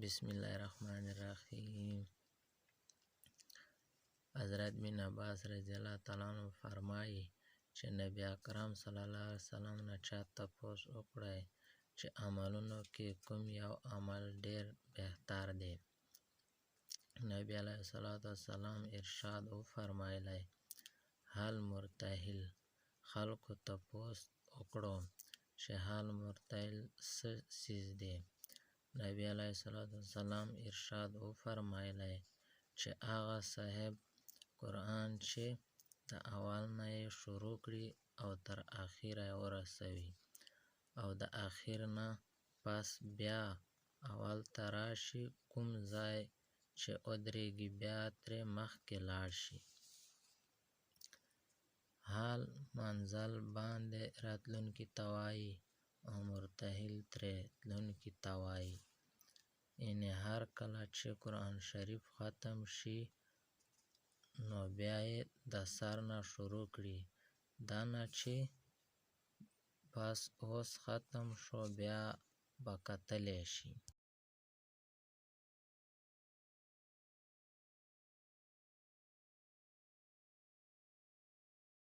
بسم الله الرحمن الرحیم. حضرت بن عباس رضی الله تعالی عنہ فرمایي چې نبی اکرم صلی الله علیه وسلم نه چا تپوس وکړی چې عملونو کې کوم یو عمل ډیر بهتر دی. نبی علیه الصلاة والسلام ارشاد وفرمایلی: هل مرتحل. خلکو تپوس وکړو چې هل مرتحل څه څیز دی؟ نبی علیه الصلاة والسلام ارشاد وفرمایلی چې هغه صاحب قرآن چې د اول نه یې شروع کړي او تر اخره یې ورسوي، او د اخر نه پس بیا اول ته راشي، کوم ځای چې ودرېږي بیا ترې مخکې لاړ شي. حال منزل باندې راتلونکي ته وایي او مرتحل ترې تلونکي ته وایي. یعنې هر کله چې قرآن شریف ختم شي نو بیا یې د سر نه شروع کړي، دا نه چې بس اوس ختم شو بیا به کتلی شي.